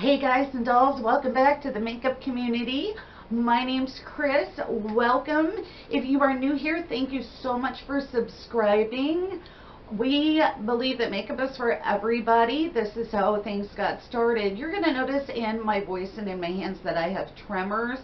Hey guys and dolls, welcome back to the makeup community. My name's Chris. Welcome. If you are new here, thank you so much for subscribing. We believe that makeup is for everybody. This is how things got started. You're going to notice in my voice and in my hands that I have tremors.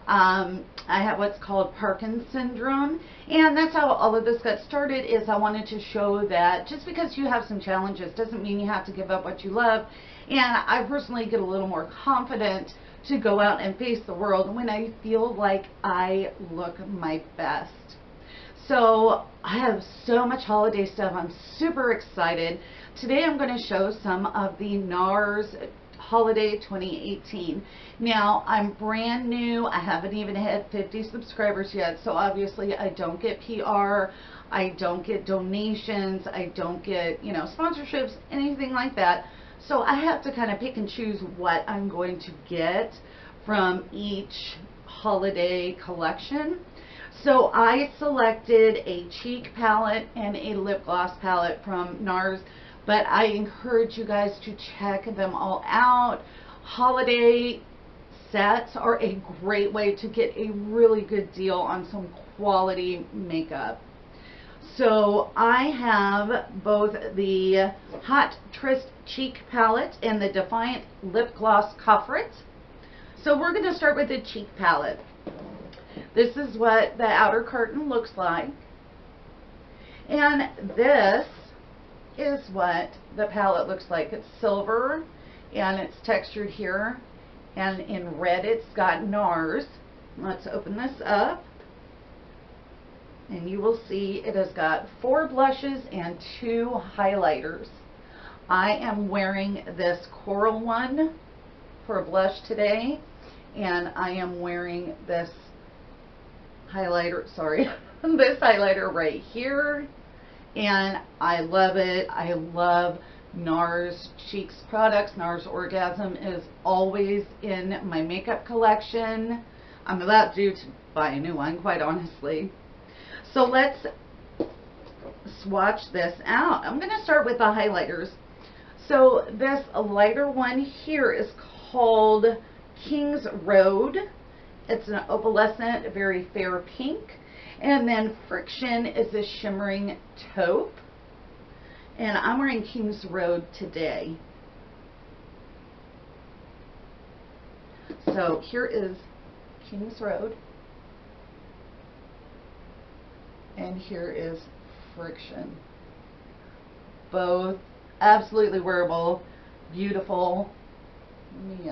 I have what's called Parkinson's syndrome, and that's how all of this got started. Is I wanted to show that just because you have some challenges doesn't mean you have to give up what you love. And I personally get a little more confident to go out and face the world when I feel like I look my best. So I have so much holiday stuff. I'm super excited. Today I'm going to show some of the NARS Holiday 2018. Now, I'm brand new. I haven't even hit 50 subscribers yet, so obviously I don't get PR, I don't get donations, I don't get, sponsorships, anything like that. So I have to kind of pick and choose what I'm going to get from each holiday collection. So I selected a cheek palette and a lip gloss palette from NARS, but I encourage you guys to check them all out. Holiday sets are a great way to get a really good deal on some quality makeup. So I have both the Hot Tryst Cheek Palette and the Defiant Lip Gloss Coffret. So we're going to start with the cheek palette. This is what the outer curtain looks like. And this is what the palette looks like. It's silver and it's textured here, and in red it's got NARS. Let's open this up and you will see it has got 4 blushes and 2 highlighters. I am wearing this coral one for a blush today, and I am wearing this highlighter, this highlighter right here. And I love it. I love NARS Cheeks products. NARS Orgasm is always in my makeup collection. I'm about due to buy a new one, quite honestly. So let's swatch this out. I'm going to start with the highlighters. So this lighter one here is called King's Road. It's an opalescent, very fair pink. And then Friction is a shimmering taupe. And I'm wearing King's Road today. So here is King's Road. And here is Friction. Both absolutely wearable, beautiful. Let me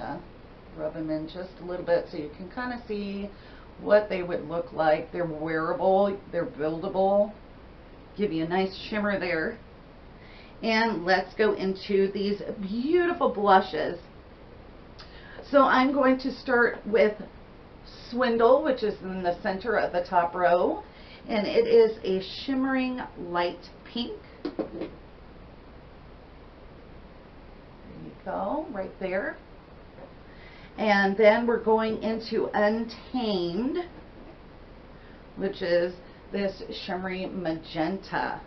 rub them in just a little bit so you can kind of see what they would look like. They're wearable, they're buildable, give you a nice shimmer there. And let's go into these beautiful blushes. So I'm going to start with Swindle, which is in the center of the top row, and it is a shimmering light pink. There you go, right there. And then we're going into Untamed, which is this shimmery magenta.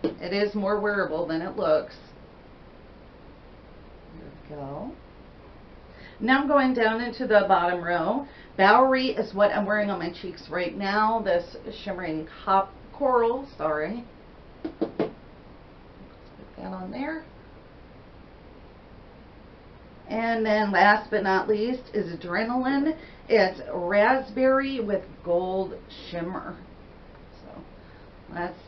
It is more wearable than it looks. There we go. Now I'm going down into the bottom row. Bowery is what I'm wearing on my cheeks right now. This shimmering coral, sorry. Let's put that on there. And then last but not least is Adrenaline. It's raspberry with gold shimmer. So let's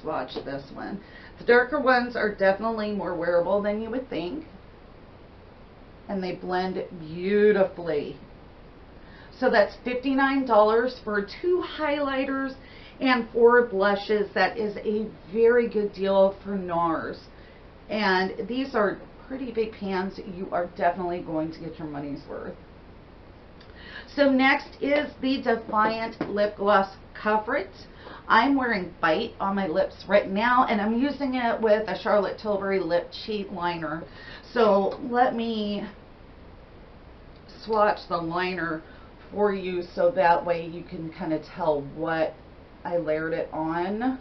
swatch this one. The darker ones are definitely more wearable than you would think, and they blend beautifully. So that's $59 for 2 highlighters and 4 blushes. That is a very good deal for NARS. And these are pretty big pans. You are definitely going to get your money's worth. So next is the Defiant Lip Gloss Coverage. I'm wearing Bite on my lips right now, and I'm using it with a Charlotte Tilbury Lip Cheat Liner. So let me swatch the liner for you so that way you can kind of tell what I layered it on.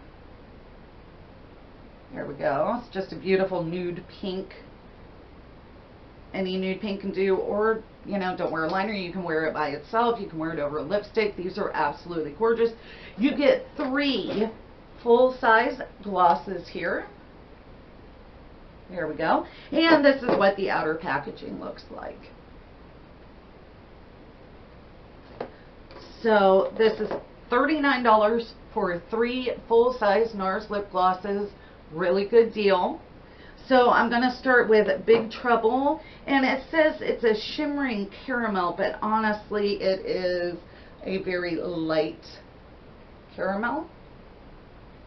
There we go. It's just a beautiful nude pink any nude paint can do, or, you know, don't wear a liner. You can wear it by itself. You can wear it over lipstick. These are absolutely gorgeous. You get 3 full-size glosses here. There we go. And this is what the outer packaging looks like. So this is $39 for 3 full-size NARS lip glosses. Really good deal. So I'm going to start with Big Trouble, and it says it's a shimmering caramel, but honestly it is a very light caramel.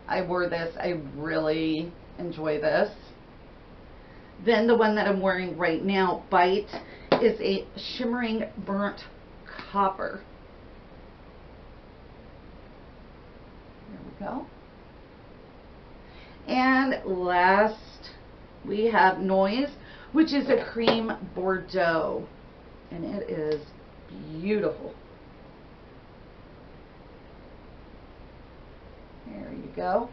I wore this. I really enjoy this. Then the one that I'm wearing right now, Bite, is a shimmering burnt copper. There we go. And last we have Noise, which is a cream Bordeaux, and it is beautiful. There you go.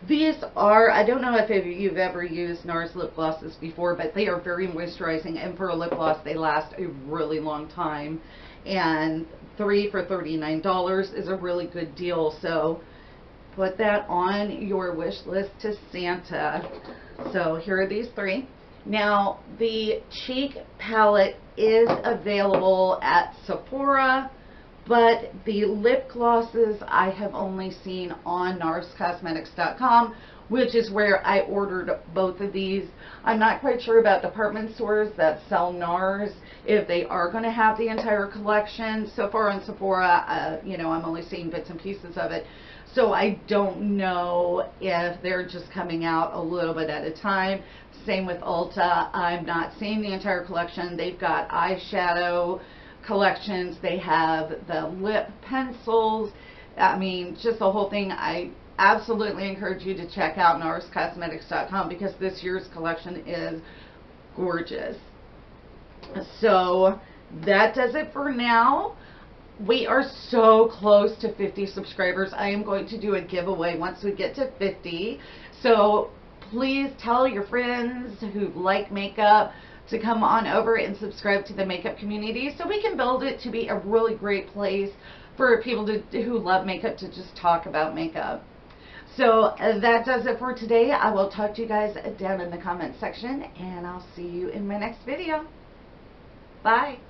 These are, I don't know if you've ever used NARS lip glosses before, but they are very moisturizing, and for a lip gloss they last a really long time, and 3 for $39 is a really good deal. So put that on your wish list to Santa. So here are these 3. Now the cheek palette is available at Sephora, but the lip glosses I have only seen on narscosmetics.com, which is where I ordered both of these. I'm not quite sure about department stores that sell NARS, if they are going to have the entire collection. So far on Sephora, you know, I'm only seeing bits and pieces of it. So I don't know if they're just coming out a little bit at a time. Same with Ulta. I'm not seeing the entire collection. They've got eyeshadow collections. They have the lip pencils. I mean, just the whole thing. I absolutely encourage you to check out narscosmetics.com because this year's collection is gorgeous. So that does it for now. We are so close to 50 subscribers. I am going to do a giveaway once we get to 50. So please tell your friends who like makeup to come on over and subscribe to the makeup community so we can build it to be a really great place for people who love makeup to just talk about makeup. So that does it for today. I will talk to you guys down in the comment section, and I'll see you in my next video. Bye.